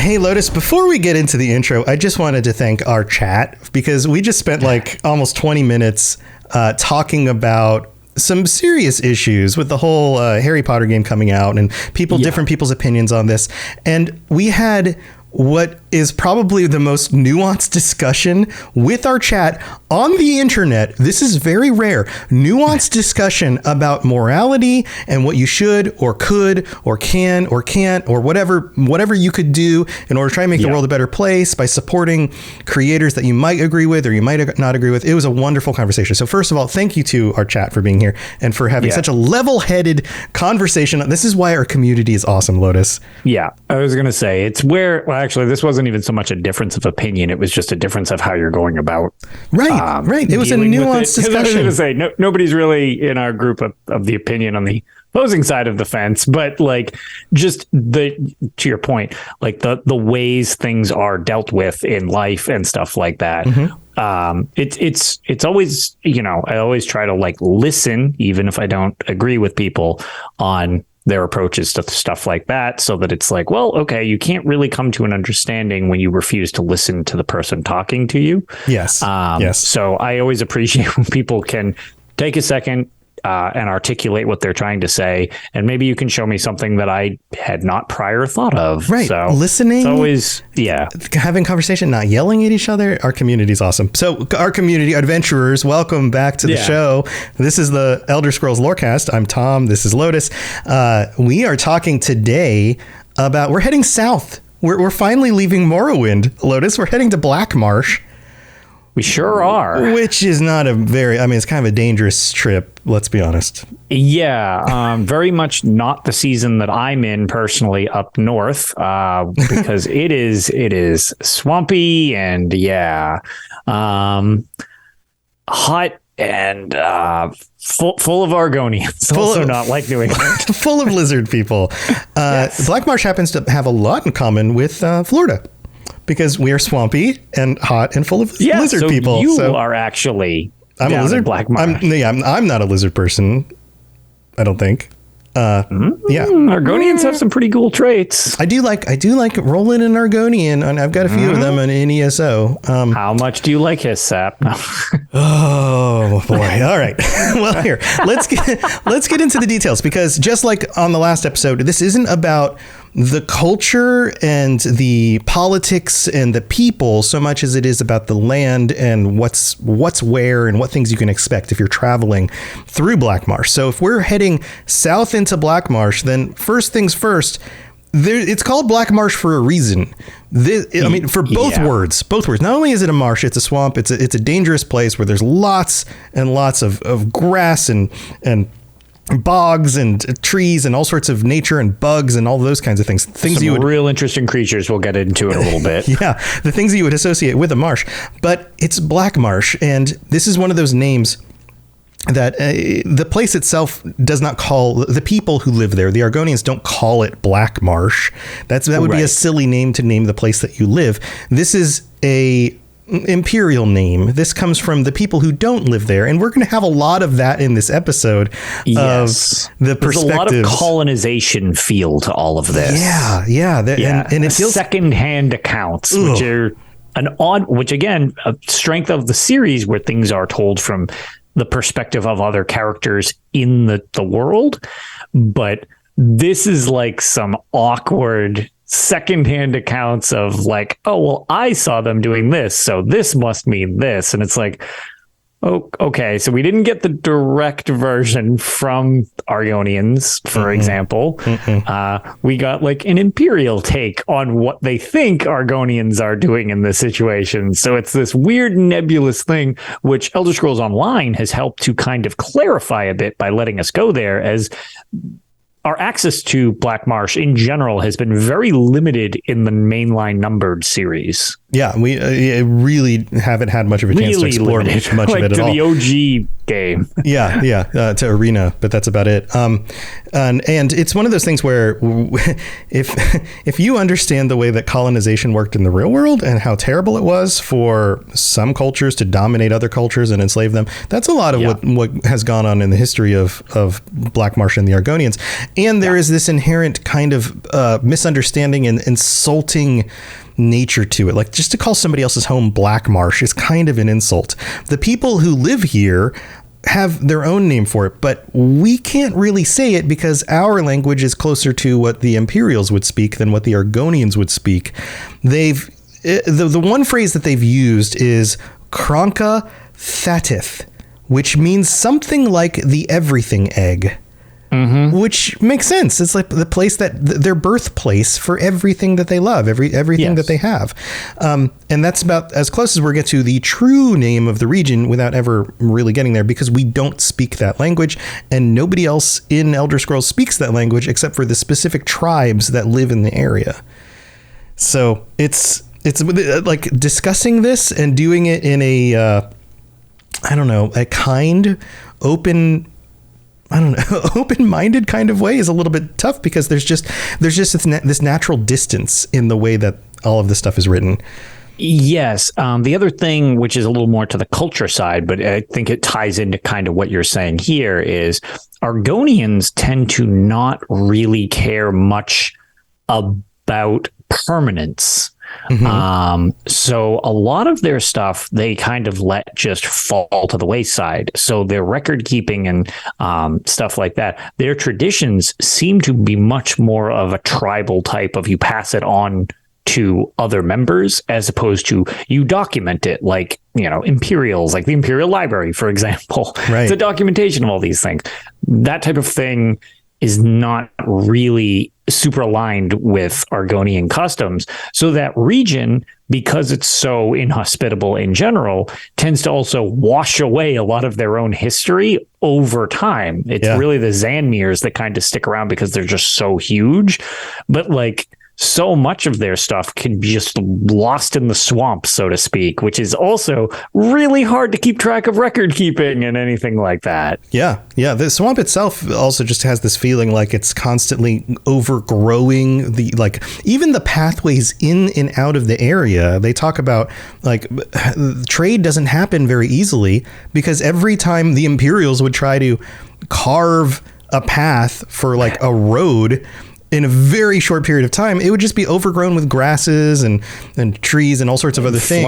Hey, Lotus, before we get into the intro, I just wanted to thank our chat because we just spent like almost 20 minutes talking about some serious issues with the whole Harry Potter game coming out and different people's opinions on this. And we had what is probably the most nuanced discussion with our chat on the internet. This is very rare. Nuanced discussion about morality and what you should or could or can or can't or whatever you could do in order to try and make the world a better place by supporting creators that you might agree with or you might not agree with. It was a wonderful conversation. So first of all, thank you to our chat for being here and for having such a level-headed conversation. This is why our community is awesome, Lotus. Yeah, I was going to say it's where, well, actually, this wasn't even so much a difference of opinion. It was just a difference of how you're going about. Right. It was a nuanced discussion. I was going to say, nobody's really in our group of the opinion on the opposing side of the fence, but like just to your point, like the ways things are dealt with in life and stuff like that. Mm-hmm. It's always, I always try to like listen, even if I don't agree with people on their approaches to stuff like that, so that it's like, well, okay, you can't really come to an understanding when you refuse to listen to the person talking to you. Yes. So I always appreciate when people can take a second and articulate what they're trying to say, and maybe you can show me something that I had not prior thought of. Right. So listening, it's always, having conversation, not yelling at each other. Our community is awesome. So our community adventurers, welcome back to the show. This is the Elder Scrolls Lorecast. I'm Tom. This is Lotus. We are talking today about, we're heading south. We're finally leaving Morrowind, Lotus. We're heading to Black Marsh. We sure are. Which is not it's kind of a dangerous trip, let's be honest. Yeah, very much not the season that I'm in personally up north, because it is swampy and hot and full of Argonians. Also not like New England. Full of lizard people. Yes. Black Marsh happens to have a lot in common with Florida. Because we are swampy and hot and full of lizard people. You are actually I'm a lizard. Black Marsh. I'm not a lizard person. I don't think. Argonians have some pretty cool traits. I do like rolling an Argonian, and I've got a few of them in NESO. How much do you like his sap? No. Oh boy! All right. Well, here let's get into the details, because just like on the last episode, this isn't about the culture and the politics and the people so much as it is about the land and what's where and what things you can expect if you're traveling through Black Marsh. So if we're heading south into Black Marsh, then first things first, it's called Black Marsh for a reason. For both words. Not only is it a marsh, it's a swamp. It's a dangerous place where there's lots and lots of grass and bogs and trees and all sorts of nature and bugs and all those kinds of things. Some real interesting creatures we'll get into in a little bit. Yeah, the things that you would associate with a marsh. But it's Black Marsh, and this is one of those names that the place itself does not call, the people who live there, the Argonians don't call it Black Marsh. That would be a silly name to name the place that you live. This is a imperial name. This comes from the people who don't live there, and we're going to have a lot of that in this episode. Yes, of the there's a lot of colonization feel to all of this. And it feels secondhand accounts, which are which again, a strength of the series where things are told from the perspective of other characters in the world, but this is like some awkward secondhand accounts of like, oh, well, I saw them doing this, so this must mean this. And it's like, oh, okay, so we didn't get the direct version from Argonians, for example. We got like an imperial take on what they think Argonians are doing in this situation. So it's this weird nebulous thing, which Elder Scrolls Online has helped to kind of clarify a bit by letting us go there, as our access to Black Marsh in general has been very limited in the mainline numbered series. Yeah, we really haven't had much of a chance to explore much of it at all. To the OG game. To Arena, but that's about it. And it's one of those things where if you understand the way that colonization worked in the real world and how terrible it was for some cultures to dominate other cultures and enslave them, that's a lot of what has gone on in the history of Black Marsh and the Argonians. And there is this inherent kind of misunderstanding and insulting nature to it. Like, just to call somebody else's home Black Marsh is kind of an insult. The people who live here have their own name for it, but we can't really say it because our language is closer to what the Imperials would speak than what the Argonians would speak. The one phrase that they've used is Kronka Thatith, which means something like the everything egg. Which makes sense. It's like the place that their birthplace for everything that they love, everything that they have. And that's about as close as we'll get to the true name of the region without ever really getting there, because we don't speak that language and nobody else in Elder Scrolls speaks that language except for the specific tribes that live in the area. So it's like discussing this and doing it in a, a kind, open-minded kind of way is a little bit tough, because there's just this natural distance in the way that all of this stuff is written. Yes. The other thing, which is a little more to the culture side, but I think it ties into kind of what you're saying here, is Argonians tend to not really care much about permanence. So a lot of their stuff they kind of let just fall to the wayside. So their record keeping and stuff like that, their traditions seem to be much more of a tribal type of, you pass it on to other members as opposed to you document it, like, Imperials, like the Imperial Library, for example. Right. It's a documentation of all these things. That type of thing is not really super aligned with Argonian customs. So that region, because it's so inhospitable in general, tends to also wash away a lot of their own history over time. It's really the Zanmirs that kind of stick around because they're just so huge. But like, so much of their stuff can be just lost in the swamp, so to speak, which is also really hard to keep track of record keeping and anything like that. Yeah. The swamp itself also just has this feeling like it's constantly overgrowing even the pathways in and out of the area. They talk about like trade doesn't happen very easily because every time the Imperials would try to carve a path for like a road in a very short period of time, it would just be overgrown with grasses and trees and all sorts of other things.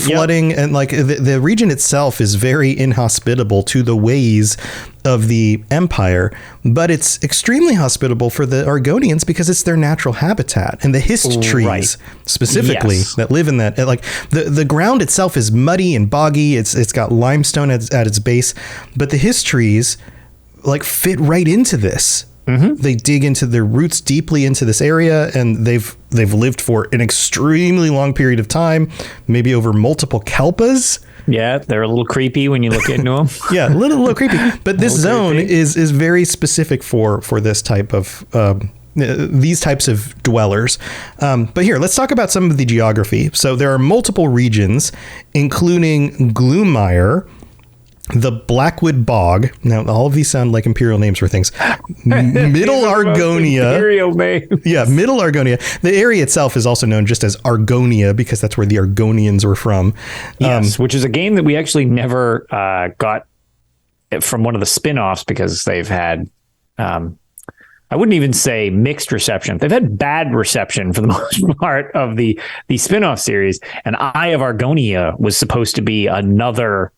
Flooding. And like the region itself is very inhospitable to the ways of the Empire, but it's extremely hospitable for the Argonians because it's their natural habitat. And the hist trees specifically that live in that, like the ground itself is muddy and boggy. It's got limestone at its base, but the hist trees like fit right into this. They dig into their roots deeply into this area, and they've lived for an extremely long period of time, maybe over multiple kelpas. Yeah, they're a little creepy when you look into them. Yeah, a little creepy. But this zone is very specific for this type of these types of dwellers. But here, let's talk about some of the geography. So there are multiple regions, including Gloommire, the Blackwood Bog. Now, all of these sound like Imperial names for things. Middle Argonia. Imperial names. Yeah, Middle Argonia. The area itself is also known just as Argonia because that's where the Argonians were from. Yes, which is a game that we actually never got from one of the spin-offs because they've had... I wouldn't even say mixed reception. They've had bad reception for the most part of the spin-off series. And Eye of Argonia was supposed to be another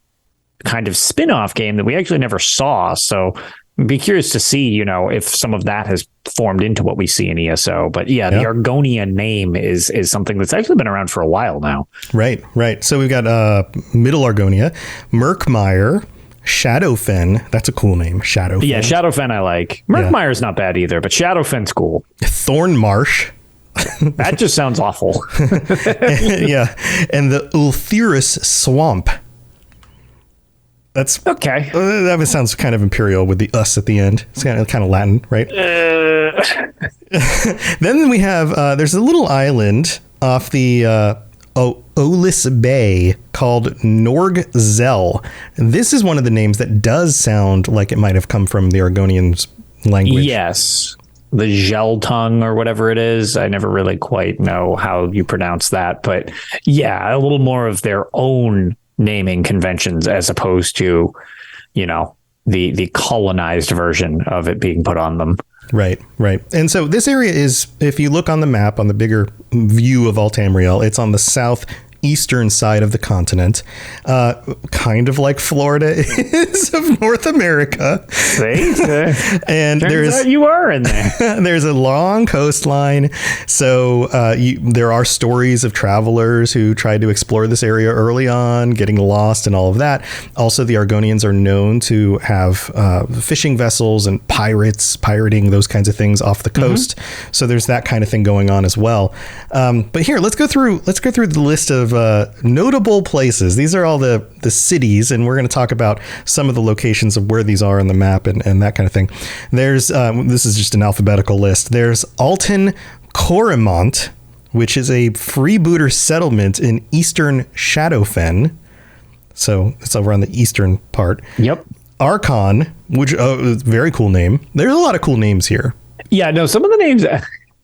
kind of spin-off game that we actually never saw. So I'd be curious to see, if some of that has formed into what we see in ESO. But the Argonian name is something that's actually been around for a while now. Right. So we've got Middle Argonia, Murkmire, Shadowfen. That's a cool name. Shadowfen. Yeah, Shadowfen I like. Murkmire's not bad either, but Shadowfen's cool. Thorn Marsh. That just sounds awful. Yeah. And the Ulthirus Swamp. That's okay. That sounds kind of imperial with the us at the end. It's kind of Latin, right? Then we have there's a little island off the Olis Bay called Norgzel. And this is one of the names that does sound like it might have come from the Argonians' language. Yes. The Gel tongue or whatever it is. I never really quite know how you pronounce that. But yeah, a little more of their own naming conventions as opposed to, the colonized version of it being put on them. Right, right. And so this area is, if you look on the map, on the bigger view of Altamriel, it's on the southeastern side of the continent, kind of like Florida is of North America. See? And you are in there. There's a long coastline. So there are stories of travelers who tried to explore this area early on, getting lost and all of that. Also, the Argonians are known to have fishing vessels and pirating those kinds of things off the coast. So there's that kind of thing going on as well. But here, let's go through the list of notable places. These are all the cities, and we're going to talk about some of the locations of where these are on the map and that kind of thing. There's this is just an alphabetical list. There's Alton Corrimont, which is a freebooter settlement in eastern Shadowfen. So it's over on the eastern part. Yep. Archon, which very cool name. There's a lot of cool names here. Yeah, no, some of the names,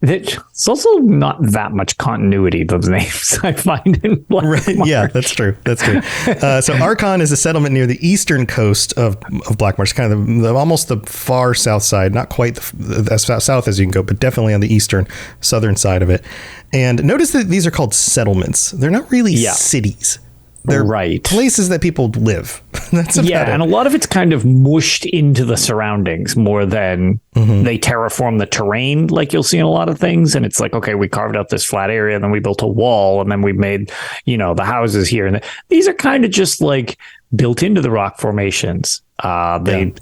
it's also not that much continuity, those names, I find in Black Marsh. Yeah, that's true. So Archon is a settlement near the eastern coast of Black Marsh, kind of almost the far south side, not quite as south as you can go, but definitely on the southern side of it. And notice that these are called settlements. They're not really cities. They're places that people live. That's about it. And a lot of it's kind of mushed into the surroundings more than they terraform the terrain, like you'll see in a lot of things. And it's like, okay, we carved out this flat area, and then we built a wall, and then we made, the houses here. And these are kind of just like built into the rock formations. The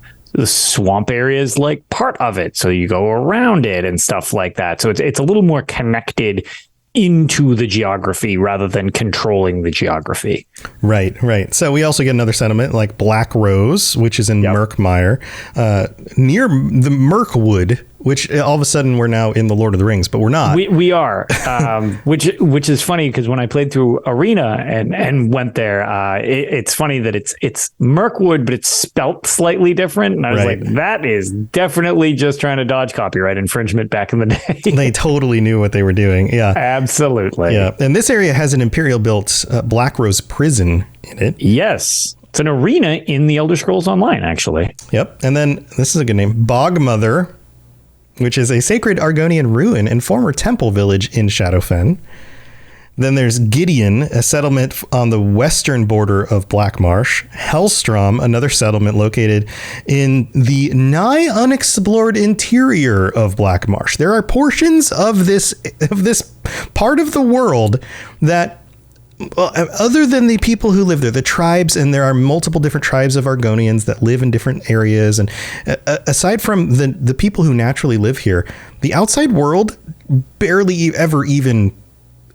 swamp area is like part of it, so you go around it and stuff like that. So it's a little more connected into the geography rather than controlling the geography. Right. So we also get another settlement like Black Rose, which is in Murkmire, near the Mirkwood, which all of a sudden we're now in the Lord of the Rings, but we're not. We are, which is funny because when I played through Arena and went there, it's funny that it's Mirkwood, but it's spelt slightly different. And I was like, that is definitely just trying to dodge copyright infringement back in the day. They totally knew what they were doing. Yeah, absolutely. Yeah, and this area has an Imperial built Black Rose prison in it. Yes. It's an arena in the Elder Scrolls Online, actually. Yep. And then this is a good name, Bogmother, which is a sacred Argonian ruin and former temple village in Shadowfen. Then there's Gideon, a settlement on the western border of Black Marsh. Hellstrom, another settlement located in the nigh unexplored interior of Black Marsh. There are portions of this part of the world that, other than the people who live there, the tribes, and there are multiple different tribes of Argonians that live in different areas. And aside from the people who naturally live here, the outside world barely ever even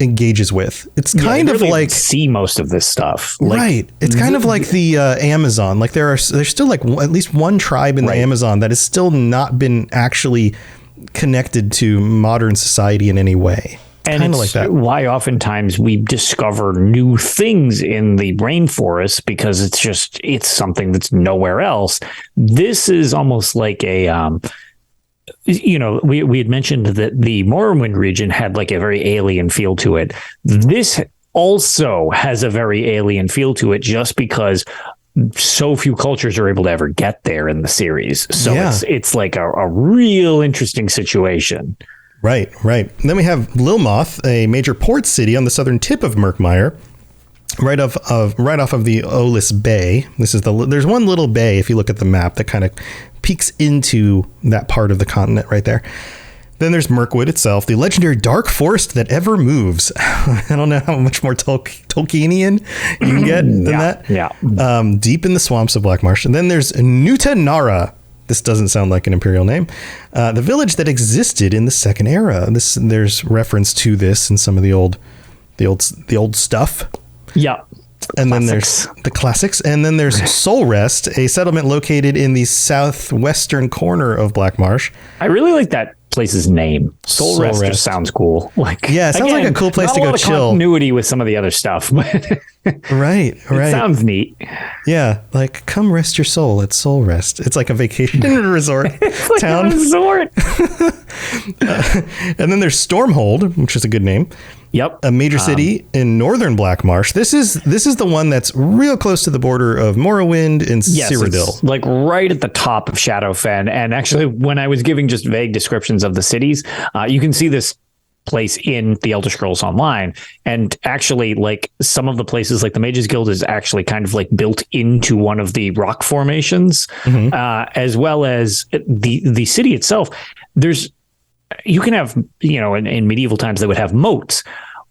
engages with. It's kind of like see most of this stuff. Right. It's kind of like the Amazon. Like there's still like at least one tribe in the Amazon that has still not been actually connected to modern society in any way. And it's like that. Why oftentimes we discover new things in the rainforest, because it's something that's nowhere else. This is almost like a, we had mentioned that the Morrowind region had like a very alien feel to it. This also has a very alien feel to it, just because so few cultures are able to ever get there in the series. So it's like a real interesting situation. Right. Then we have Lilmoth, a major port city on the southern tip of Murkmire, right off of the Olis Bay. There's one little bay, if you look at the map, that kind of peeks into that part of the continent right there. Then there's Mirkwood itself, the legendary dark forest that ever moves. I don't know how much more Tolkienian you can get than that. Yeah. Deep in the swamps of Black Marsh. And then there's Nuta Nara. This doesn't sound like an imperial name. The village that existed in the Second Era. There's reference to this in some of the old stuff. Yeah. And then there's the classics. And then there's Soul Rest, a settlement located in the southwestern corner of Black Marsh. I really like that place's name. Soul Rest just sounds cool. Like, yeah, it sounds like a cool place to go chill. Continuity with some of the other stuff, but right. It sounds neat. Yeah, like come rest your soul at Soul Rest. It's like a vacation resort it's town. Like a resort. And then there's Stormhold, which is a good name. Yep, a major city in northern Black Marsh. This is the one that's real close to the border of Morrowind and Cyrodiil. It's like right at the top of Shadowfen. And actually, when I was giving just vague descriptions of the cities, you can see this place in the Elder Scrolls Online. And actually, like some of the places, like the Mages Guild is actually kind of like built into one of the rock formations, as well as the city itself. You can have, in medieval times, they would have moats.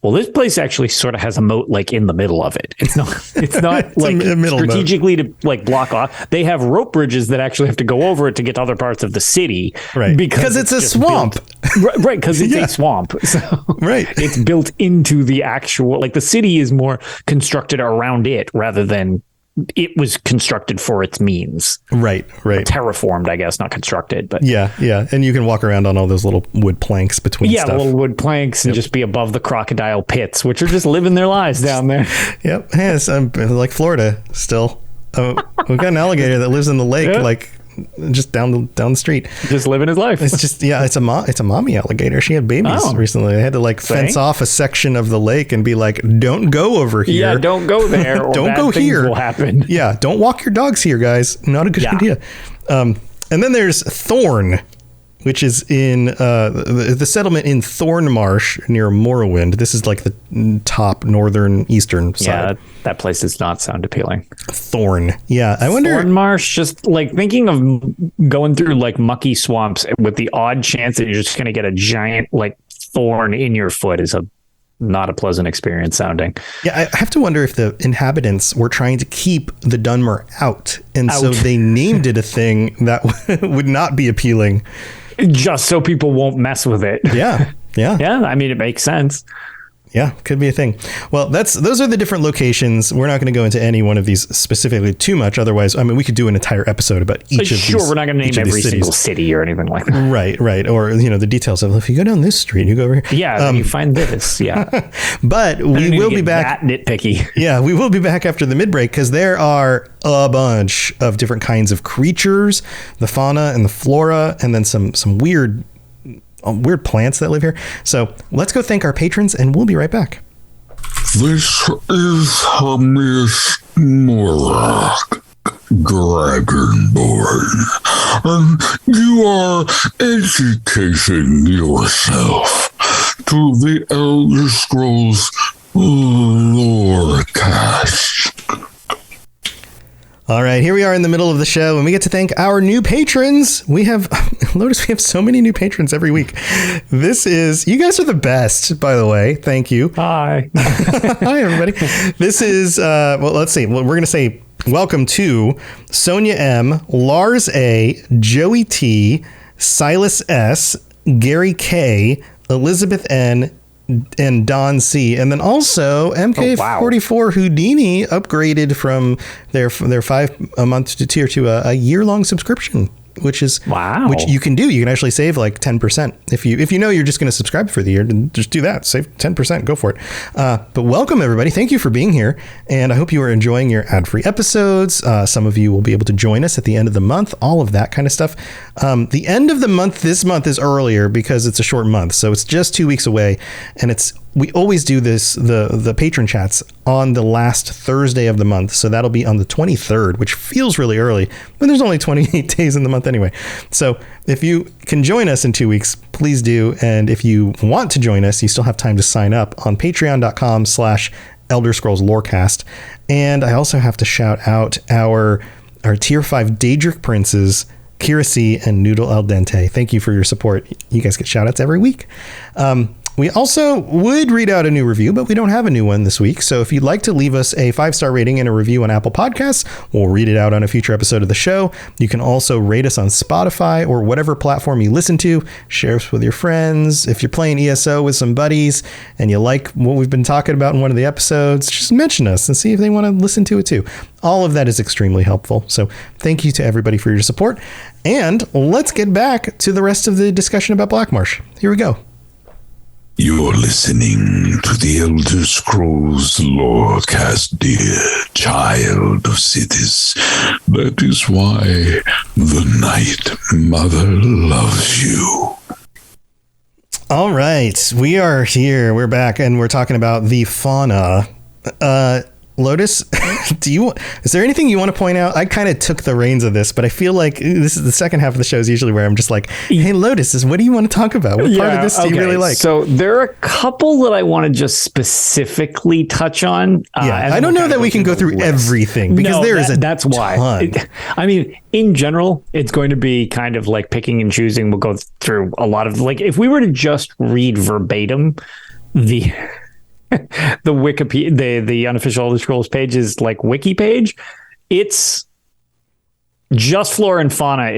Well, this place actually sort of has a moat like in the middle of it. It's not it's like strategically moat to like block off. They have rope bridges that actually have to go over it to get to other parts of the city. Right. Because it's a swamp. Right. Because it's a swamp. So right. It's built into the actual, like the city is more constructed around it rather than it was constructed for its means. Right. Terraformed, I guess, not constructed, but yeah. And you can walk around on all those little wood planks between stuff. Yeah, little wood planks and just be above the crocodile pits, which are just living their lives down there. Yep. Yes, I'm like Florida still. We've got an alligator that lives in the lake, like just down the street, just living his life. It's just it's a mommy alligator. She had babies recently. They had to like fence off a section of the lake and be like, don't go over here. Yeah, don't go there. Or don't go here. Will happen. Yeah, don't walk your dogs here, guys. Not a good idea. And then there's Thorn, which is in the settlement in Thorn Marsh near Morrowind. This is like the top northern eastern side. Yeah, that place does not sound appealing. Thorn. Yeah, I wonder. Thorn Marsh, just like thinking of going through like mucky swamps with the odd chance that you're just going to get a giant like thorn in your foot is not a pleasant experience sounding. Yeah, I have to wonder if the inhabitants were trying to keep the Dunmer out. And so they named it a thing that would not be appealing. Just so people won't mess with it. Yeah. I mean, it makes sense. Yeah, could be a thing. Well, those are the different locations. We're not going to go into any one of these specifically too much. Otherwise, I mean, we could do an entire episode about each of these. Sure, we're not going to name every single city or anything like that. Right. Or, the details of if you go down this street, you go over here. Yeah, then you find this. Yeah. But we will be back. That nitpicky. Yeah, we will be back after the mid-break because there are a bunch of different kinds of creatures, the fauna and the flora, and then some weird plants that live here. So let's go thank our patrons and we'll be right back. This is Miss Mora, Dragonborn, and you are educating yourself to the Elder Scrolls Lorecast. All right, here we are in the middle of the show, and we get to thank our new patrons. Notice we have so many new patrons every week. You guys are the best, by the way. Thank you. Hi. Hi, everybody. This is, let's see. Well, we're going to say welcome to Sonia M, Lars A, Joey T, Silas S, Gary K, Elizabeth N, and Don C, and then also MK44 Houdini upgraded from their 5 a month to tier to a year-long subscription, which you can do. You can actually save like 10% if you know you're just going to subscribe for the year. Then just do that. Save 10%. Go for it. But welcome everybody. Thank you for being here, and I hope you are enjoying your ad-free episodes. Some of you will be able to join us at the end of the month. All of that kind of stuff. The end of the month this month is earlier because it's a short month, so it's just 2 weeks away, and we always do the patron chats on the last Thursday of the month. So that'll be on the 23rd, which feels really early, but there's only 28 days in the month anyway. So if you can join us in 2 weeks, please do. And if you want to join us, you still have time to sign up on patreon.com/Elder Scrolls Lorecast. And I also have to shout out our tier 5 Daedric princes, Kira C and Noodle Al Dente. Thank you for your support. You guys get shout outs every week. We also would read out a new review, but we don't have a new one this week. So if you'd like to leave us a 5-star rating and a review on Apple Podcasts, we'll read it out on a future episode of the show. You can also rate us on Spotify or whatever platform you listen to. Share us with your friends. If you're playing ESO with some buddies and you like what we've been talking about in one of the episodes, just mention us and see if they want to listen to it too. All of that is extremely helpful. So thank you to everybody for your support. And let's get back to the rest of the discussion about Black Marsh. Here we go. You're listening to the Elder Scrolls Lorecast, dear child of cities. That is why the Night Mother loves you. All right, we are here. We're back, and we're talking about the fauna. Lotus, is there anything you want to point out? I kind of took the reins of this, but I feel like this is the second half of the show is usually where I'm just like, hey, Lotus, what do you want to talk about? What part of this do you really like? So there are a couple that I want to just specifically touch on. I don't know that we can go through everything because that's why. I mean, in general, it's going to be kind of like picking and choosing. We'll go through a lot of, like, if we were to just read verbatim the Wikipedia, the unofficial Elder Scrolls page is like wiki page. It's just Flora and Fauna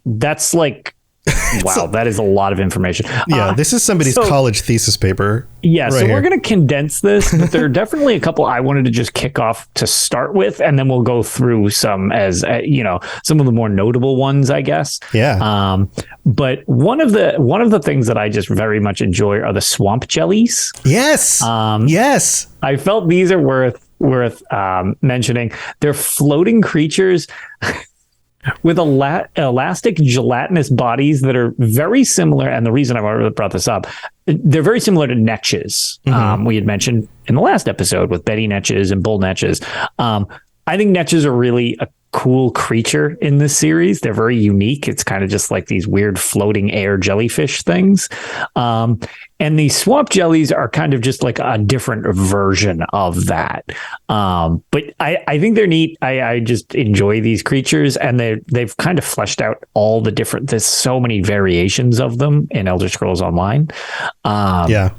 that's like, wow, that is a lot of information. Yeah, this is somebody's college thesis paper. Yeah, so we're going to condense this, but there are definitely a couple I wanted to just kick off to start with, and then we'll go through some as some of the more notable ones, I guess. Yeah. But one of the things that I just very much enjoy are the swamp jellies. Yes. Yes. I felt these are worth mentioning. They're floating creatures with elastic gelatinous bodies that are very similar. And the reason I brought this up, they're very similar to netches. We had mentioned in the last episode with Betty netches and bull netches. I think netches are really a cool creature in this series. They're very unique. It's kind of just like these weird floating air jellyfish things. And these swamp jellies are kind of just like a different version of that. But I think they're neat. I just enjoy these creatures, and they've kind of fleshed out all the different, there's so many variations of them in Elder Scrolls Online. Yeah.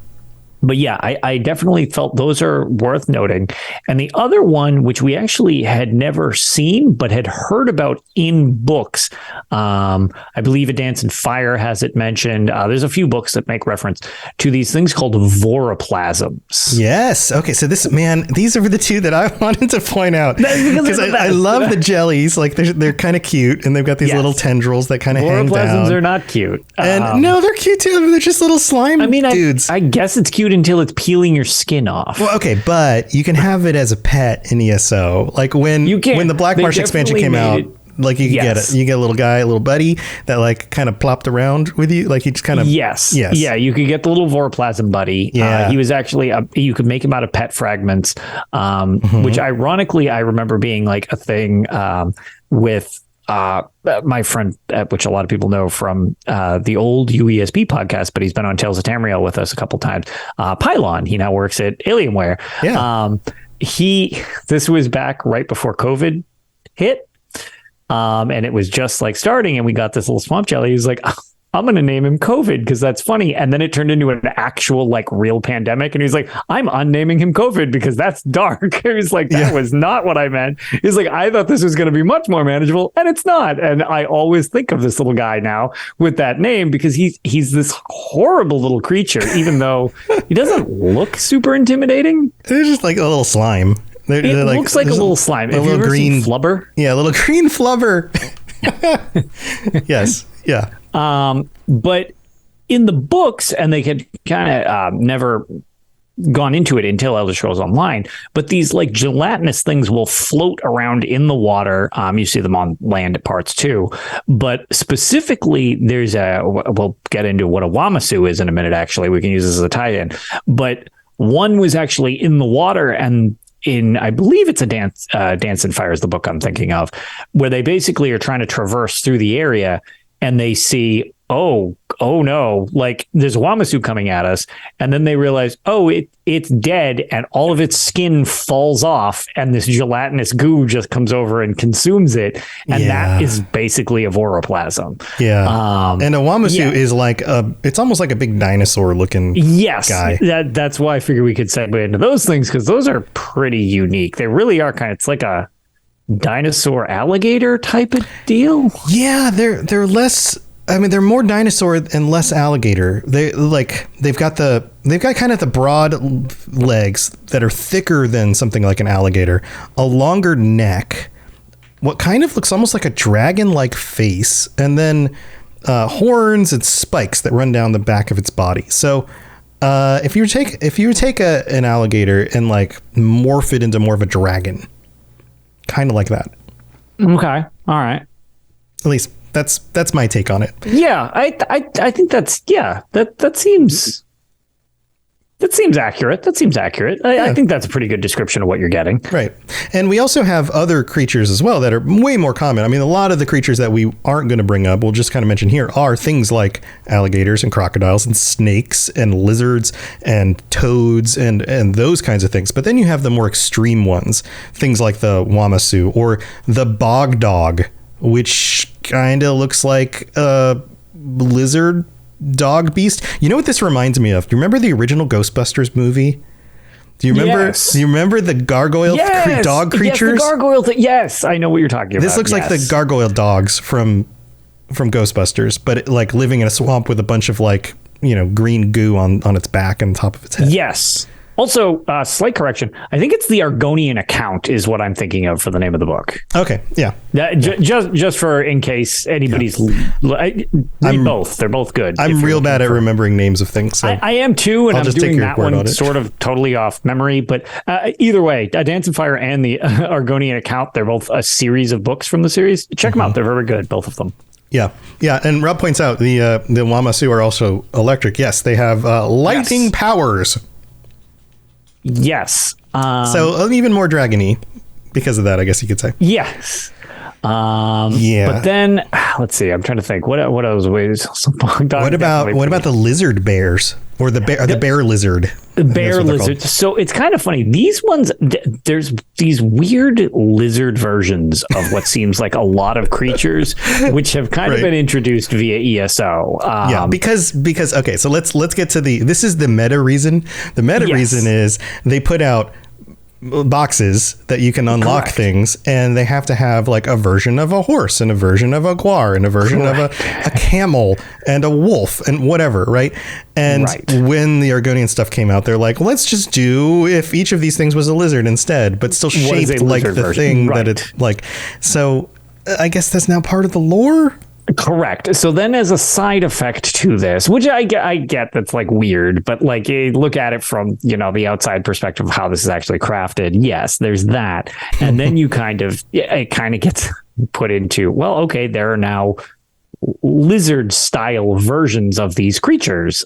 But yeah, I definitely felt those are worth noting. And the other one, which we actually had never seen, but had heard about in books, I believe A Dance in Fire has it mentioned. There's a few books that make reference to these things called voroplasms. Yes. Okay. So these are the two that I wanted to point out because I love the jellies. Like they're kind of cute, and they've got these little tendrils that kind of hang down. Voroplasms are not cute. And no, they're cute too. They're just little slime dudes. I guess it's cute until it's peeling your skin off. Well, okay, but you can have it as a pet in ESO. Like when the Black Marsh expansion came out, like you get it. You get a little guy, a little buddy that like kind of plopped around with you. Like he just kind of yes. Yeah, you could get the little voroplasm buddy. Yeah. He was actually you could make him out of pet fragments, which ironically I remember being like a thing with my friend, which a lot of people know from the old UESP podcast, but he's been on Tales of Tamriel with us a couple times. Pylon, he now works at Alienware. Yeah. This was back right before COVID hit. And it was just like starting, and we got this little swamp jelly. He was like, I'm going to name him COVID because that's funny. And then it turned into an actual like real pandemic. And he's like, I'm unnaming him COVID because that's dark. He was like, that was not what I meant. He's like, I thought this was going to be much more manageable, and it's not. And I always think of this little guy now with that name because he's this horrible little creature, even though he doesn't look super intimidating. They're just like a little slime. It looks like a little slime. A little green flubber. Yeah, a little green flubber. Yes. Yeah. But in the books, and they had kind of never gone into it until Elder Scrolls Online, but these like gelatinous things will float around in the water. You see them on land at parts too, but specifically we'll get into what a wamasu is in a minute. Actually, we can use this as a tie-in, but one was actually in the water, and I believe it's a Dance in Fire is the book I'm thinking of, where they basically are trying to traverse through the area, and they see oh no, like there's a Wamasu coming at us, and then they realize, oh, it's dead, and all of its skin falls off, and this gelatinous goo just comes over and consumes it, and that is basically a voroplasm. And a Wamasu is like it's almost like a big dinosaur looking guy. That's why I figured we could segue into those things, because those are pretty unique. They really are it's like a dinosaur alligator type of deal. Yeah, they're less. I mean, they're more dinosaur and less alligator. They've got kind of the broad legs that are thicker than something like an alligator, a longer neck, what kind of looks almost like a dragon-like face, and then horns and spikes that run down the back of its body. So if you take an alligator and like morph it into more of a dragon, kind of like that. Okay, all right. At least that's my take on it. Yeah, I think that seems accurate. That seems accurate. I think that's a pretty good description of what you're getting. Right. And we also have other creatures as well that are way more common. I mean, a lot of the creatures that we aren't going to bring up, we'll just kind of mention here, are things like alligators and crocodiles and snakes and lizards and toads and those kinds of things. But then you have the more extreme ones, things like the Wamasu or the bog dog, which kind of looks like a lizard dog beast. You know what this reminds me of? Do you remember the original Ghostbusters movie? Do you remember? Yes. Do you remember the gargoyle dog creatures? Yes, the gargoyle. Yes, I know what you're talking about. This looks like the gargoyle dogs from Ghostbusters, but like living in a swamp with a bunch of like, green goo on its back and top of its head. Yes. Also, slight correction. I think it's the Argonian account is what I'm thinking of for the name of the book. Okay, yeah. Just for in case anybody's... Read both. They're both good. I'm real bad at remembering names of things. So I am too, and I'm doing that one on sort of totally off memory. But either way, Dance and Fire and the Argonian account, they're both a series of books from the series. Check them out. They're very good, both of them. Yeah. And Rob points out the Wamasu are also electric. Yes, they have lightning powers. Yes. So even more dragony because of that, I guess you could say. Yes. But then let's see. I'm trying to think. What else ways? What about the lizard bears or the bear lizard? The bear lizard. So it's kind of funny. These ones, there's these weird lizard versions of what seems like a lot of creatures, which have kind of been introduced via ESO. Because okay. So let's get to this is the meta reason. The meta reason is they put out boxes that you can unlock things, and they have to have like a version of a horse and a version of a guar and a version of a camel and a wolf and whatever, right? And when the Argonian stuff came out, they're like, let's just do if each of these things was a lizard instead, but still shaped like the version. Thing that it's like. So I guess that's now part of the lore. Correct. So then as a side effect to this, which I get that's like weird, but like look at it from, the outside perspective of how this is actually crafted. Yes, there's that. And then it kind of gets put into, well, okay, there are now lizard style versions of these creatures,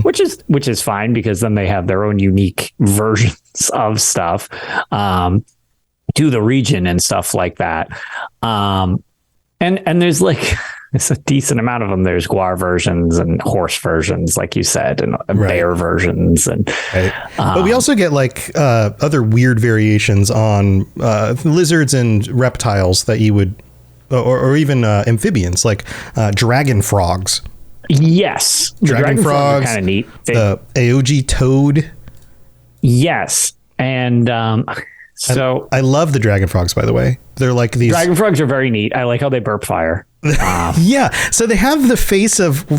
which is fine because then they have their own unique versions of stuff to the region and stuff like that. And there's it's a decent amount of them. There's guar versions and horse versions, like you said, and bear versions. And but we also get other weird variations on lizards and reptiles that you would, or even amphibians, like dragon frogs. Yes. Dragon frogs are kind of neat. The AOG toad. Yes. And so I love the dragon frogs, by the way. They're like these dragon frogs are very neat. I like how they burp fire. Yeah. So they have the face of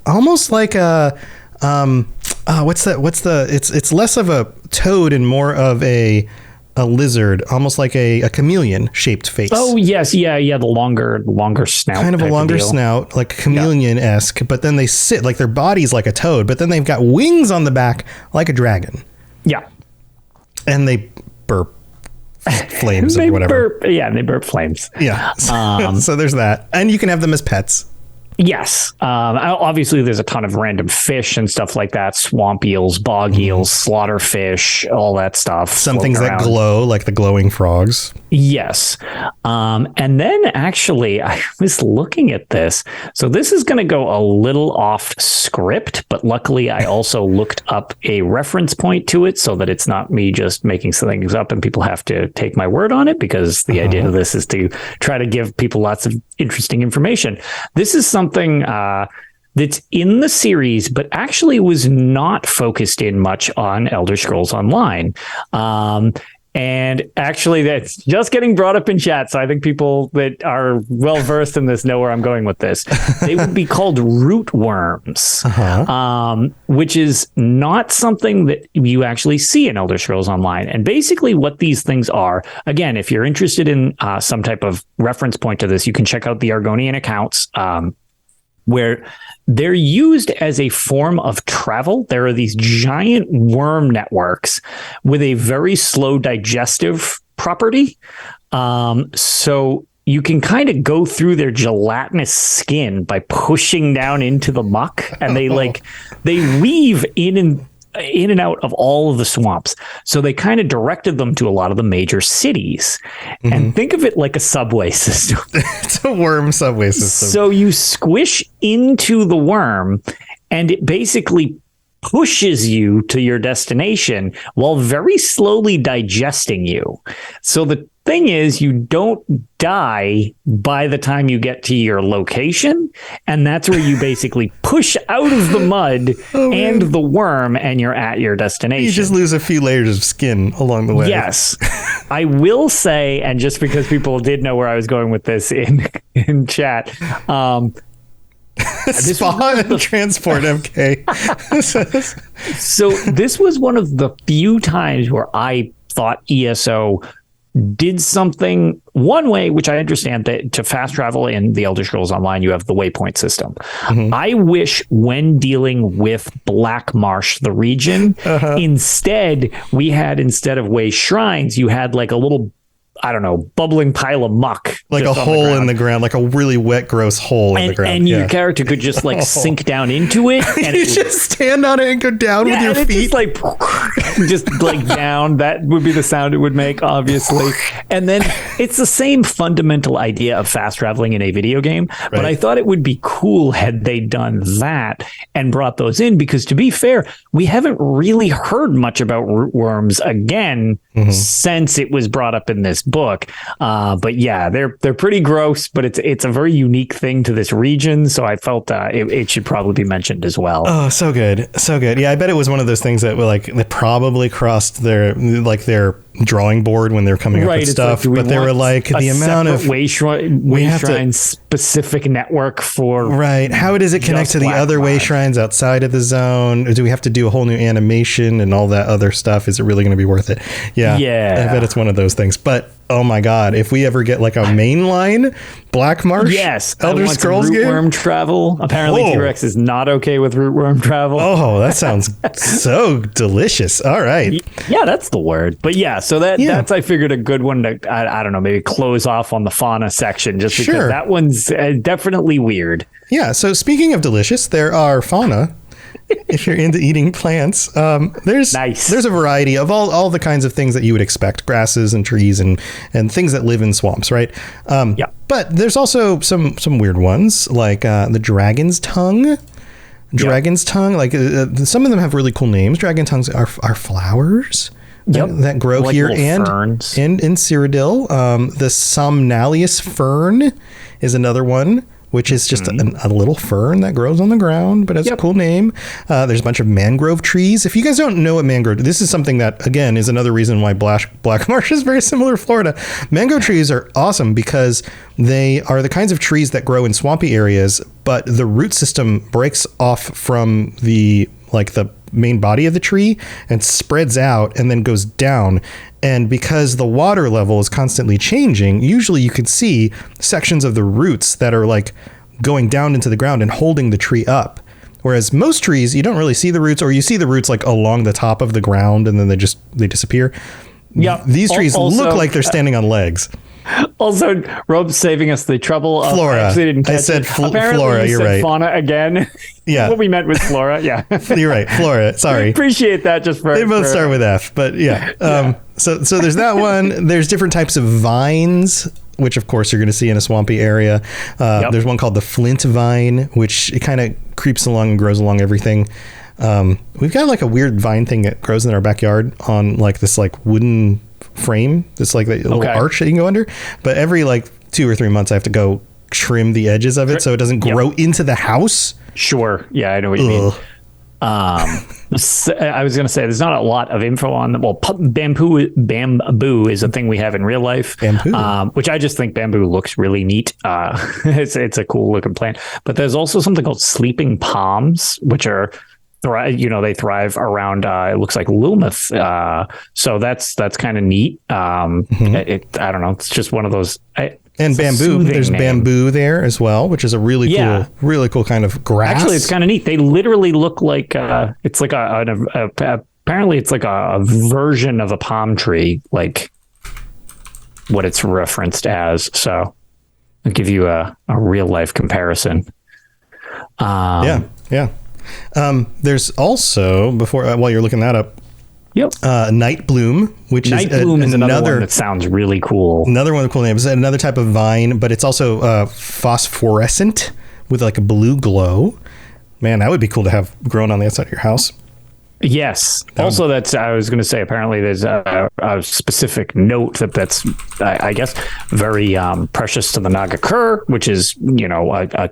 almost like a it's less of a toad and more of a lizard, almost like a chameleon shaped face. Oh yes, yeah, the longer snout. Kind of a longer snout, like chameleon-esque, but then they sit like their body's like a toad, but then they've got wings on the back like a dragon. Yeah. And they burp flames or whatever. They burp flames. Yeah. So there's that. And you can have them as pets. Yes. Obviously, there's a ton of random fish and stuff like that. Swamp eels, bog eels, slaughterfish, all that stuff. Some things that glow, like the glowing frogs. Yes. And then actually, I was looking at this. So this is going to go a little off script, but luckily I also looked up a reference point to it so that it's not me just making some things up and people have to take my word on it, because the idea of this is to try to give people lots of interesting information. This is something that's in the series, but actually was not focused in much on Elder Scrolls Online. And actually, that's just getting brought up in chat. So I think people that are well versed in this know where I'm going with this. They would be called root worms, which is not something that you actually see in Elder Scrolls Online. And basically what these things are, again, if you're interested in some type of reference point to this, you can check out the Argonian accounts, where they're used as a form of travel. There are these giant worm networks with a very slow digestive property. So you can kind of go through their gelatinous skin by pushing down into the muck, and they weave in and out of all of the swamps. So they kind of directed them to a lot of the major cities. And think of it like a subway system. It's a worm subway system. So you squish into the worm and it basically pushes you to your destination while very slowly digesting you. So the thing is, you don't die by the time you get to your location, and that's where you basically push out of the mud and the worm, and you're at your destination. You just lose a few layers of skin along the way. Yes. I will say, and just because people did know where I was going with this in chat, Spa and Transport MK. So this was one of the few times where I thought ESO did something one way, which I understand, that to fast travel in the Elder Scrolls Online, you have the waypoint system. I wish when dealing with Black Marsh, the region, instead of way shrines, you had like a little, I don't know, bubbling pile of muck. Like a hole in the ground, like a really wet, gross hole in the ground. And your character could just like sink down into it. And you just stand on it and go down with your feet. Just like down. That would be the sound it would make, obviously. And then it's the same fundamental idea of fast traveling in a video game. Right. But I thought it would be cool had they done that and brought those in, because to be fair, we haven't really heard much about root worms again since it was brought up in this book. But yeah, they're pretty gross, but it's a very unique thing to this region. So I felt it should probably be mentioned as well. Oh, so good. So good. Yeah, I bet it was one of those things that were like, they probably crossed their drawing board when they're coming up with stuff, but they were like, the amount of way shrine specific network for how does it connect to the other way shrines outside of the zone? Or do we have to do a whole new animation and all that other stuff? Is it really going to be worth it? Yeah, I bet it's one of those things. But oh my god, if we ever get like a mainline Black Marsh Elder Scrolls game, rootworm travel. Apparently T-Rex is not okay with rootworm travel. Oh, that sounds so delicious. All right. Yeah, that's the word. But yeah, so that's, I figured, a good one to, I don't know, maybe close off on the fauna section, just because that one's definitely weird. Yeah, so speaking of delicious, there are fauna. If you're into eating plants, there's a variety of all the kinds of things that you would expect: grasses and trees and things that live in swamps, right? But there's also some weird ones, like the dragon's tongue. Like some of them have really cool names. Dragon tongues are flowers that grow like here and in Cyrodiil. The Somnalius fern is another one, which is just a little fern that grows on the ground, but has a cool name. There's a bunch of mangrove trees. If you guys don't know what mangrove, this is something that, again, is another reason why Black Marsh is very similar to Florida. Mangrove trees are awesome because they are the kinds of trees that grow in swampy areas, but the root system breaks off from the main body of the tree and spreads out and then goes down. And because the water level is constantly changing, usually you could see sections of the roots that are like going down into the ground and holding the tree up. Whereas most trees, you don't really see the roots, or you see the roots like along the top of the ground and then they disappear. Yeah. These trees look like they're standing on legs. Also, Robe's saving us the trouble of Flora. actually didn't catch I said it. Apparently Flora. you You're said right. Fauna again. Yeah. What we meant was Flora. Yeah. You're right. Flora. Sorry. Appreciate that. Just for They both start with F, but yeah. So there's that one. There's different types of vines, which of course you're going to see in a swampy area. There's one called the flint vine, which it kind of creeps along and grows along everything. We've got like a weird vine thing that grows in our backyard on like this like wooden frame. This like a little arch that you can go under. But every like 2 or 3 months, I have to go trim the edges of it so it doesn't grow into the house. Sure. Yeah, I know what you mean. I was going to say there's not a lot of info on them. Well, bamboo is a thing we have in real life, which I just think bamboo looks really neat. It's a cool looking plant. But there's also something called sleeping palms, which are they thrive around. It looks like Lilmuth. So that's kind of neat. I don't know. It's just one of those. And bamboo, there's bamboo there as well, which is a really cool kind of grass. Actually, it's kind of neat. They literally look like it's like apparently it's like a version of a palm tree, like what it's referenced as. So I'll give you a real life comparison. There's also while you're looking that up. Night bloom, which is another one that sounds really cool. Another one with a cool name. It's another type of vine, but it's also phosphorescent with like a blue glow. Man, that would be cool to have grown on the outside of your house. Yes. Also, I was going to say, apparently there's a specific note that's, I guess, very precious to the Naga Cur, which is, a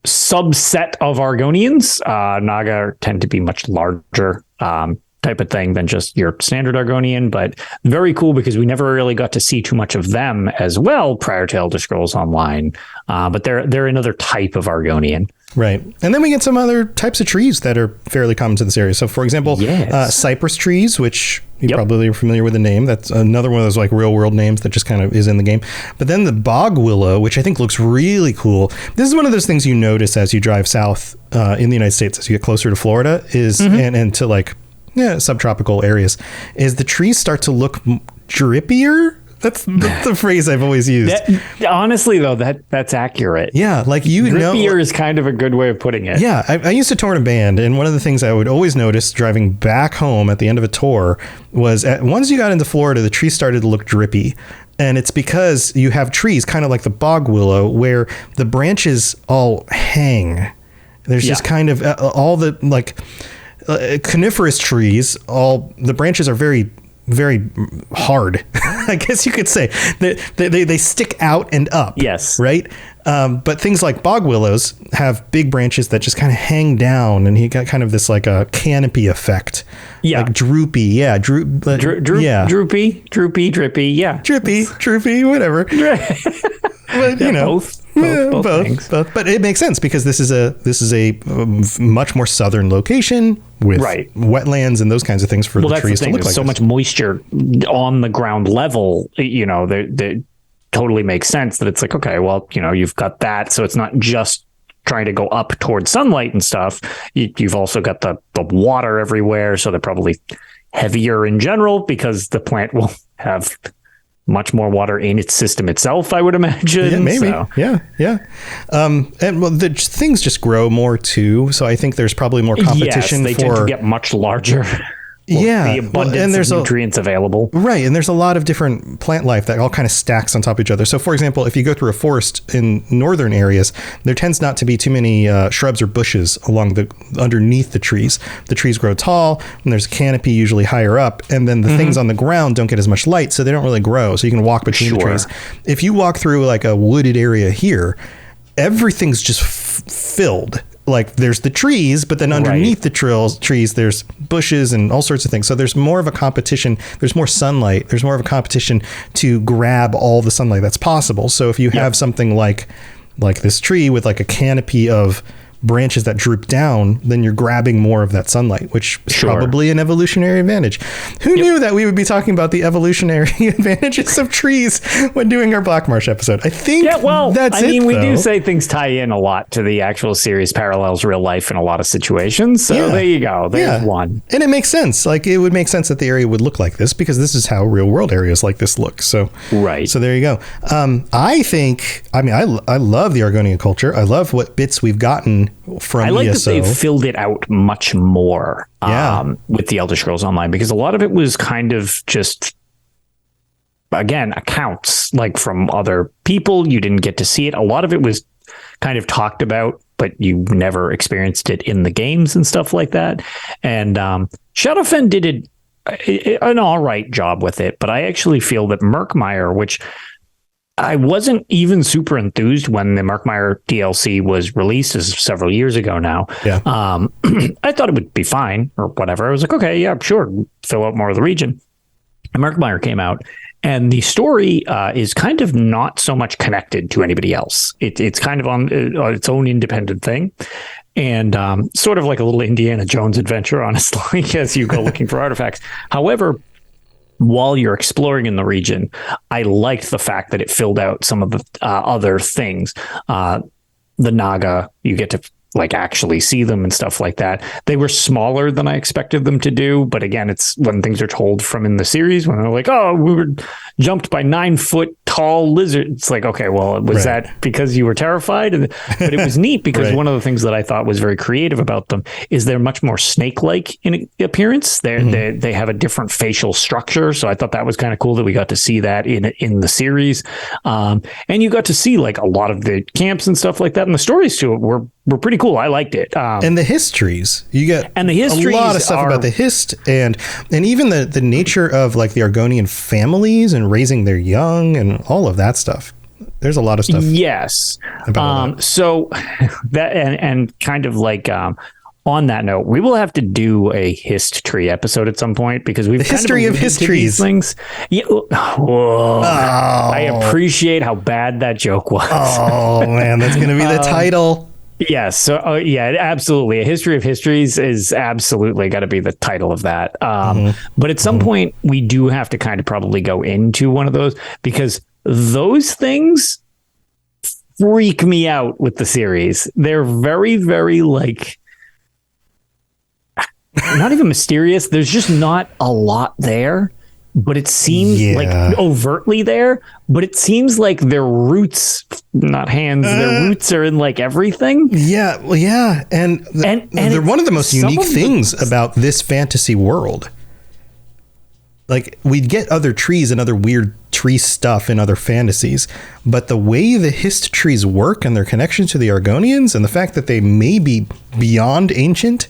subset of Argonians. Naga tend to be much larger type of thing than just your standard Argonian, but very cool because we never really got to see too much of them as well prior to Elder Scrolls Online. But they're another type of Argonian. Right. And then we get some other types of trees that are fairly common to this area. So, for example, cypress trees, which you probably are familiar with the name. That's another one of those like real world names that just kind of is in the game. But then the bog willow, which I think looks really cool. This is one of those things you notice as you drive south in the United States, as you get closer to Florida, and to like subtropical areas, is the trees start to look drippier. That's the phrase I've always used. Honestly, though, that's accurate. Yeah, like drippier is kind of a good way of putting it. Yeah, I used to tour in a band, and one of the things I would always notice driving back home at the end of a tour was once you got into Florida, the trees started to look drippy. And it's because you have trees, kind of like the bog willow, where the branches all hang. There's just kind of all the like coniferous trees, all the branches are very, very hard. I guess you could say they stick out and up. Yes. Right. But things like bog willows have big branches that just kind of hang down, and you got kind of this like a canopy effect. Yeah. Like droopy. Yeah. Droopy, drippy. Yeah. Droopy, whatever. But, both. But it makes sense because this is a much more southern location with wetlands and those kinds of things for the trees to look like. So much moisture on the ground level, they totally makes sense that it's like, okay, well, you've got that, so it's not just trying to go up towards sunlight and stuff. You've also got the water everywhere, so they're probably heavier in general because the plant will have much more water in its system itself, I would imagine. Yeah, maybe. So. Yeah. And the things just grow more too. So I think there's probably more competition. Yes, they tend to get much larger. The abundance of nutrients available. Right. And there's a lot of different plant life that all kind of stacks on top of each other. So, for example, if you go through a forest in northern areas, there tends not to be too many shrubs or bushes underneath the trees. The trees grow tall, and there's a canopy usually higher up, and then the things on the ground don't get as much light, so they don't really grow. So you can walk between the trees. If you walk through like a wooded area here, everything's just filled. Like there's the trees, but then underneath the trees, there's bushes and all sorts of things. So there's more of a competition. There's more sunlight. There's more of a competition to grab all the sunlight that's possible. So if you have something like this tree with like a canopy of branches that droop down, then you're grabbing more of that sunlight, which is probably an evolutionary advantage. Who knew that we would be talking about the evolutionary advantages of trees when doing our Black Marsh episode? I think that's it. We do say things tie in a lot to the actual series, parallels real life in a lot of situations. So there you go. There's one. And it makes sense. Like, it would make sense that the area would look like this because this is how real world areas like this look. So, So there you go. I love the Argonian culture. I love what bits we've gotten from I like ESO. that they filled it out much more with the Elder Scrolls Online, because a lot of it was kind of just, again, accounts like from other people. You didn't get to see it. A lot of it was kind of talked about, but you never experienced it in the games and stuff like that. And Shadowfen did an all right job with it, but I actually feel that Murkmire, which I wasn't even super enthused when the Murkmire DLC was released, as several years ago now. Yeah. I thought it would be fine or whatever. I was like, okay, yeah, sure, fill out more of the region. And Murkmire came out, and the story is kind of not so much connected to anybody else. It's kind of on its own independent thing. And sort of like a little Indiana Jones adventure, honestly, as you go looking for artifacts. However, while you're exploring in the region, I liked the fact that it filled out some of the other things. The Naga, you get to like actually see them and stuff like that. They were smaller than I expected them to do, but again, it's when things are told from in the series, when they're like, oh, we were jumped by 9-foot tall lizard. It's like, okay, well, was that because you were terrified? But it was neat because one of the things that I thought was very creative about them is they're much more snake-like in appearance. They have a different facial structure, so I thought that was kind of cool that we got to see that in the series. And you got to see like a lot of the camps and stuff like that, and the stories to it were pretty cool. I liked it. And the histories, you get a lot of stuff about the hist and even the nature of like the Argonian families and raising their young and all of that stuff. There's a lot of stuff. Yes. About so that and kind of like on that note, we will have to do a hist tree episode at some point because we've the history of histories things. Yeah. I appreciate how bad that joke was. Oh man, that's going to be the title. Yes. So, absolutely. A history of histories is absolutely got to be the title of that. But at some point, we do have to kind of probably go into one of those because those things freak me out with the series. They're very, very like not even mysterious. There's just not a lot there. But it seems like overtly there, but it seems like their roots, not hands, their roots are in like everything. Yeah. Well, yeah. And they're one of the most unique things about this fantasy world. Like we'd get other trees and other weird tree stuff in other fantasies, but the way the hist trees work and their connection to the Argonians and the fact that they may be beyond ancient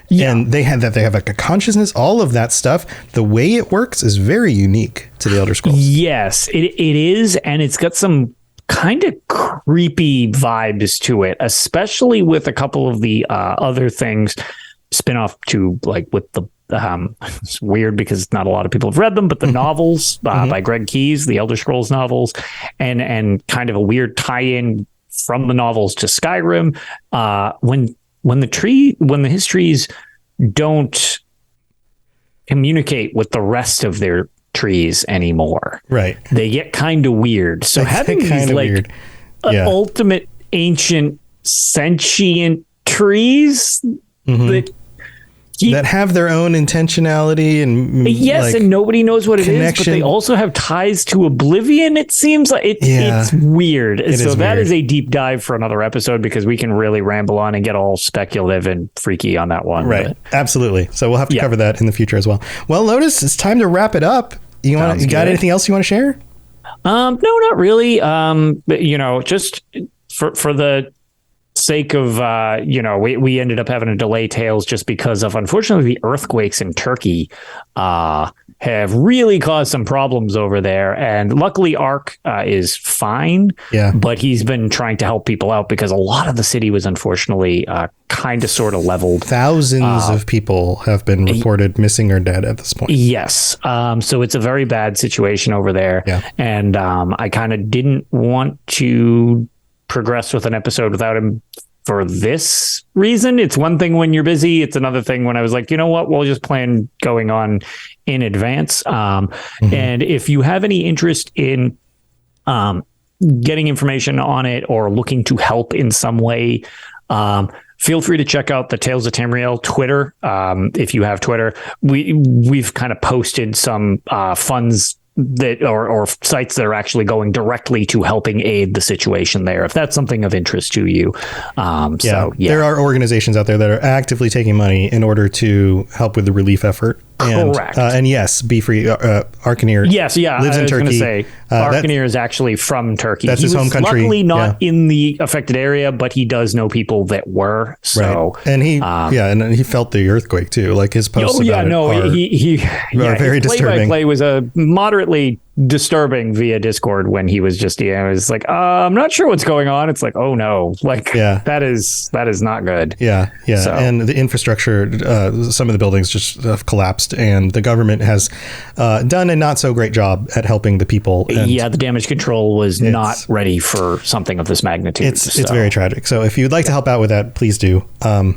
and they have like a consciousness, all of that stuff, the way it works is very unique to the Elder Scrolls. Yes, it is. And it's got some kind of creepy vibes to it, especially with a couple of the other things spin off to like with the it's weird because not a lot of people have read them, but the novels by Greg Keyes, the Elder Scrolls novels, and kind of a weird tie-in from the novels to Skyrim. When the histories don't communicate with the rest of their trees anymore, right? They get kind of weird. So having these like ultimate ancient sentient trees that have their own intentionality and like, and nobody knows what it is, but they also have ties to oblivion. It seems like it's weird. That is a deep dive for another episode because we can really ramble on and get all speculative and freaky on that one. Right. But, absolutely. So we'll have to cover that in the future as well. Well, Lotus, it's time to wrap it up. You got anything else you want to share? No, not really. But, just for the sake of we ended up having to delay Tales just because of, unfortunately, the earthquakes in Turkey have really caused some problems over there, and luckily Ark is fine, but he's been trying to help people out because a lot of the city was unfortunately kind of sort of leveled. Thousands of people have been reported missing or dead at this point. Yes. So it's a very bad situation over there, and I kind of didn't want to progress with an episode without him for this reason. It's one thing when you're busy. It's another thing when I was like, you know what, we'll just plan going on in advance. And if you have any interest in getting information on it or looking to help in some way, feel free to check out the Tales of Tamriel Twitter. If you have Twitter, we've kind of posted some funds that or sites that are actually going directly to helping aid the situation there, if that's something of interest to you. There are organizations out there that are actively taking money in order to help with the relief effort. Correct. And yes, Be Free, Argonian. Yes, yeah. Lives in Turkey. Argonian is actually from Turkey. That's his home country. Luckily not in the affected area, but he does know people that were. So, right. And he felt the earthquake too. Like his posts he very disturbing. Play-by-play was a moderately disturbing via Discord when he was just, it was like, I'm not sure what's going on. It's like, oh no, like that is not good. Yeah. So. And the infrastructure, some of the buildings just have collapsed, and the government has done a not so great job at helping the people. And the damage control was not ready for something of this magnitude. It's very tragic. So if you'd like to help out with that, please do. So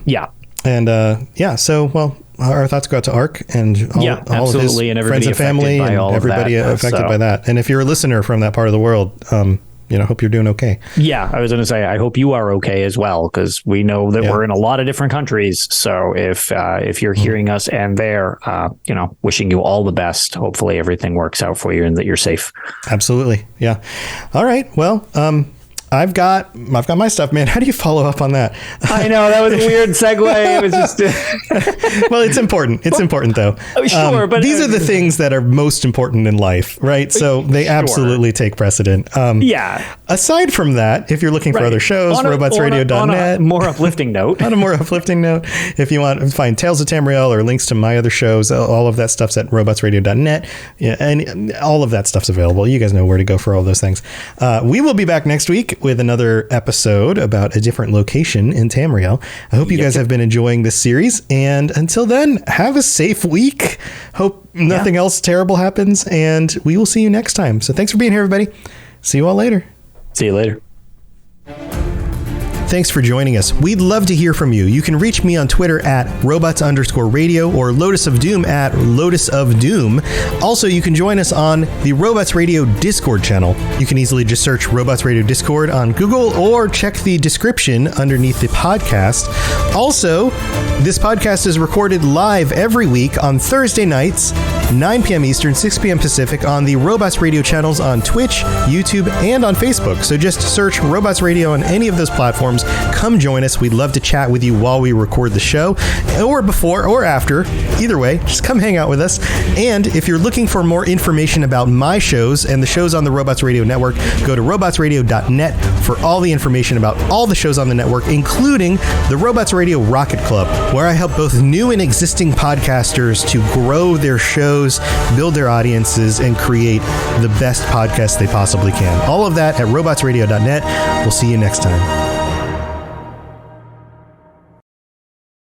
our thoughts go out to Ark and all of his friends and family and everybody affected by that. And if you're a listener from that part of the world, hope you're doing okay. Yeah, I was going to say, I hope you are okay as well, because we know that we're in a lot of different countries. So if you're hearing us and there, wishing you all the best. Hopefully everything works out for you and that you're safe. Absolutely. Yeah. All right. Well, I've got my stuff, man. How do you follow up on that? I know that was a weird segue. It was just well, it's important. It's important though. Sure, but these are the things that are most important in life, right? So they absolutely take precedent. Aside from that, if you're looking for other shows, robotsradio.net. On a more uplifting note. On a more uplifting note, if you want to find Tales of Tamriel or links to my other shows, all of that stuff's at robotsradio.net. Yeah, and all of that stuff's available. You guys know where to go for all those things. We will be back next week with another episode about a different location in Tamriel. I hope you guys have been enjoying this series, and until then, have a safe week. Hope nothing else terrible happens, and we will see you next time. So thanks for being here, everybody. See you all later. See you later. Thanks for joining us. We'd love to hear from you. You can reach me on Twitter at robots_radio or Lotus of Doom at Lotus of Doom. Also, you can join us on the Robots Radio Discord channel. You can easily just search Robots Radio Discord on Google or check the description underneath the podcast. Also, this podcast is recorded live every week on Thursday nights, 9 p.m. Eastern, 6 p.m. Pacific on the Robots Radio channels on Twitch, YouTube, and on Facebook. So just search Robots Radio on any of those platforms. Come join us. We'd love to chat with you while we record the show, or before or after. Either way, just come hang out with us. And if you're looking for more information about my shows and the shows on the Robots Radio Network, go to robotsradio.net for all the information about all the shows on the network, including the Robots Radio Rocket Club, where I help both new and existing podcasters to grow their shows, build their audiences, and create the best podcast they possibly can. All of that at robotsradio.net. We'll see you next time.